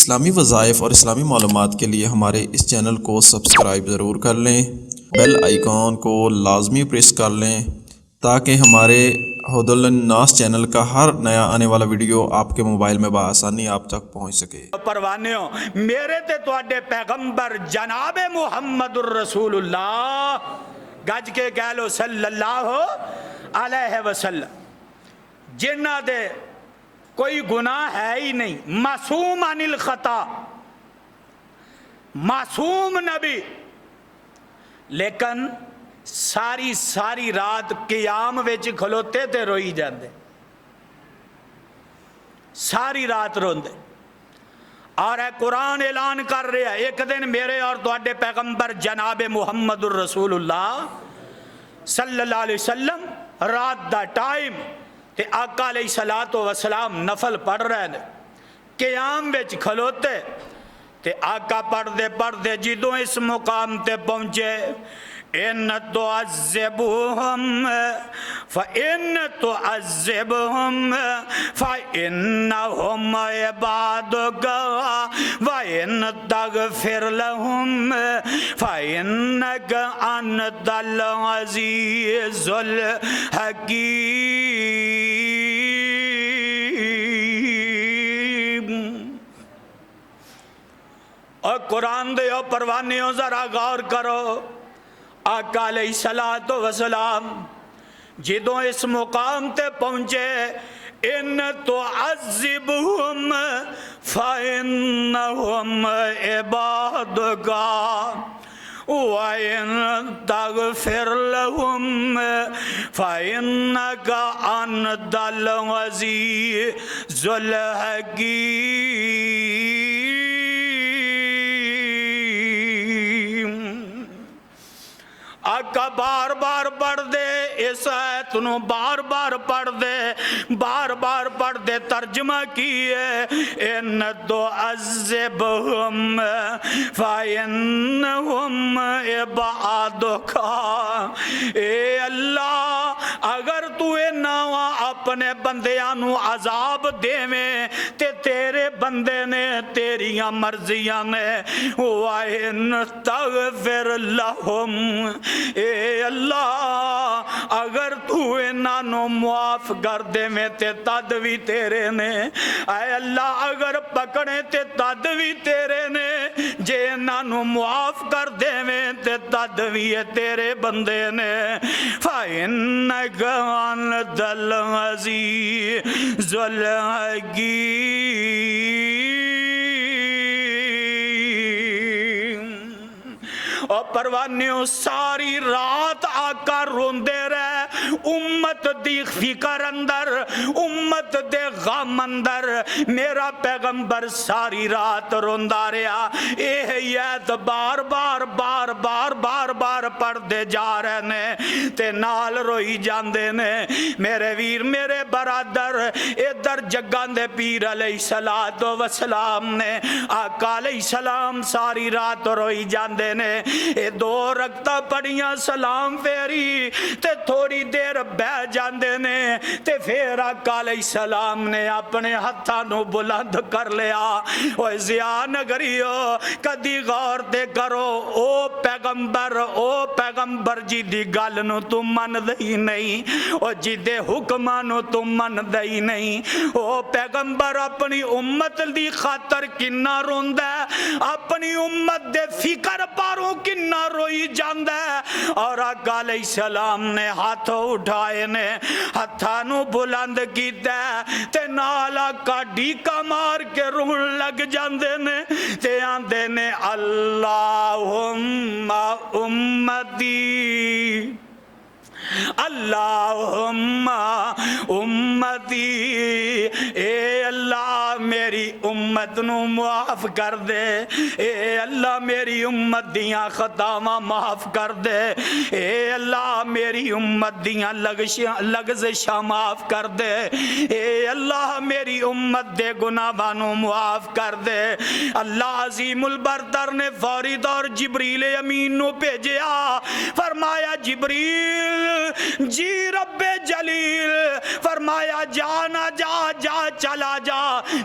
اسلامی وظائف اور اسلامی معلومات کے لیے ہمارے اس چینل کو سبسکرائب ضرور کر لیں، بیل آئیکن کو لازمی پریس کر لیں تاکہ ہمارے ہدی للناس چینل کا ہر نیا آنے والا ویڈیو آپ کے موبائل میں بآسانی آپ تک پہنچ سکے۔ پروانیوں میرے تے تواڈے پیغمبر جناب محمد الرسول اللہ گج کے کہہ لو صلی اللہ علیہ وسلم، جنہ دے کوئی گناہ ہے ہی نہیں، معصوم عن الخطا، معصوم نبی، لیکن ساری رات قیام وچ کھلوتے تے روئی جاندے، ساری رات روندے۔ اور اے قرآن اعلان کر رہا ہے ایک دن میرے اور تواڈے پیغمبر جناب محمد الرسول اللہ صلی اللہ علیہ وسلم رات دا ٹائم تے آقا علیہ الصلوۃ والسلام نفل پڑھ رہے ہیں، قیام وچ کھلوتے تے آقا پڑھدے جدوں اس مقام تے پہنچے، ان تعذبهم فإن تعذبهم فإنهم عبادك وإن تغفر لهم فإنك أنت العزيز الحكيم۔ اور قرآن دے او پروانیوں ذرا غور کرو، آقا علیہ الصلوۃ والسلام جدوں اس مقام تے پہنچے، ان تعذبهم فإنهم عبادك وَإِن تَغْفِرْ لَهُمْ فَإِنَّكَ أَنْتَ الْعَزِيزُ الْحَكِيمُ۔ آقا بار بار پڑھ دے، اس آیت نو بار بار پڑھ دے، ترجمہ کیے، ان تعذبهم فإنهم عبادك، اے اللہ اگر تو انہاں اپنے بندیاں نو عذاب دیویں تے تیرے بندے نے تیریاں مرضیاں نے، وَإِن تَغْفِرْ لَهُمْ، اے اللہ اگر تو انہاں نو معاف کر دے میں تے تد بھی تیرے نے، اے اللہ اگر پکڑے تے تد بھی تیرے نے، جے انہاں نو معاف کر دے میں تے تد بھی تیرے بندے نے، فَإِنَّكَ أَنْتَ الْعَزِيزُ الْحَكِيمُ۔ اور پروانیوں ساری رات آقا روندے رہے، امت دی فکر اندر، امت دے غم اندر، میرا پیغمبر ساری رات روندا رہا، ایت بار بار پڑھ دے جا رہے نے تے نال روئی جاندے نے۔ میرے ویر میرے برادر ادھر جگاں دے پیر علیہ الصلوۃ والسلام نے، آقا علیہ السلام ساری رات روئی جاندے نے، اے دو رکعتاں پڑھیاں سلام پھیری تے تھوڑی دیر بہ جاندے نے تے پھر آقا علیہ السلام نے اپنے ہتھاں نو بلند کر لیا۔ اوے ضیا نگریو کدی غور تے کرو، او پیغمبر جی دی گل نو تو من دئی نہیں، او جی دے حکماں نو تو من دئی نہیں، او پیغمبر اپنی امت دی خاطر کنا روندا ہے، اپنی امت دے فکر پاروں کنا روئی جاندا ہے، اور آقا علیہ السلام نے ہاتھ اٹھائے نے، ہتھاں نو بلند کیتا تے نال آقا ڈیکا مار کے رون لگ جاندے نے تے آندے نے اللہم امتی، اللہم امتی، اے اللہ میری امت نو معاف کر دے، اے اللہ میری امت دیاں خطاواں معاف کر دے، اے اللہ میری امت دیاں لغزشاں معاف کر دے، اے اللہ میری امت دے گناہاں نو معاف کر دے۔ اللہ عظیم البرتر نے فوری طور جبریل امین نو بھیجیا، فرمایا جبریل جی رب جلیل، فرمایا جا نہ جا، چلا جا،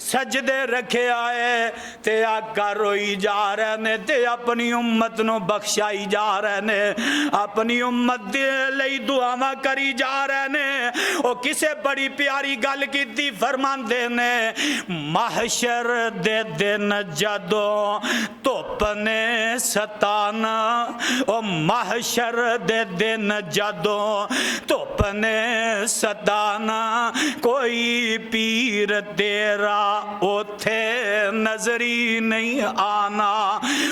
سجدے رکھے آئے تے آقا روئی جا رہے نے تے اپنی امت نو بخشائی جا رہے نے، اپنی امت دے لئی دعاواں کری جا رہے نے۔ او کسے بڑی پیاری گل کیتی، فرماندے نے محشر دے دن جدوں دھوپ نے ستانا، او محشر دے دن جدوں دھوپ نے ستانا، کوئی پیر تیرا اوتھے نظری نہیں آنا،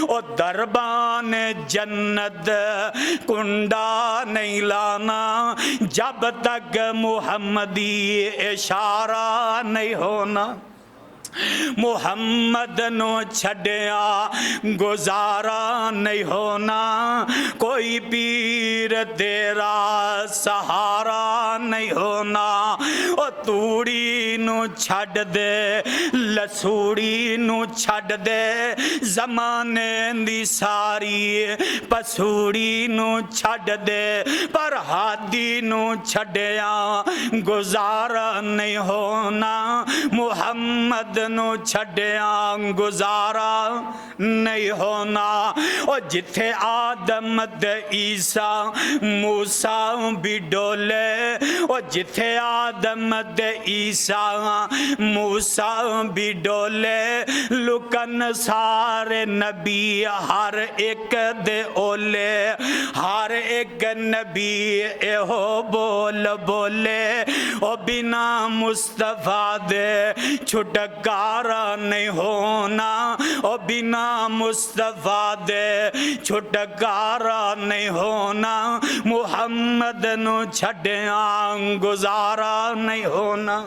او دربان جنت کنڈا نہیں لانا، جب تک محمدی اشارہ نہیں ہونا۔ محمد نو چھڈیا گزارا نہیں ہونا، کوئی پیر تیرا سہارا نہیں ہونا، او توڑی نو چھڈ دے لسوڑی نو چھڈ دے، زمانے دی ساری پسوڑی نو چھڈ دے، پر ہادی نو چھڈیا گزارا نہیں ہونا، محمد نو چھڈیا گزارا نہیں ہونا۔ او جتھے آدم تے عیسیٰ موسیٰ بھی ڈولے، او جتھے آدم تے عیسیٰ موسیٰ بھی ڈولے، لکن سارے نبی ہر ایک دے اولے، ہر ایک نبی ایہو بول بولے، او بنا مصطفیٰ دے چھٹکارا نہیں ہونا، او بنا مصطفیٰ دے چھٹکارا نہیں ہونا، محمد نو چھڈیاں گزارا نہیں ہونا۔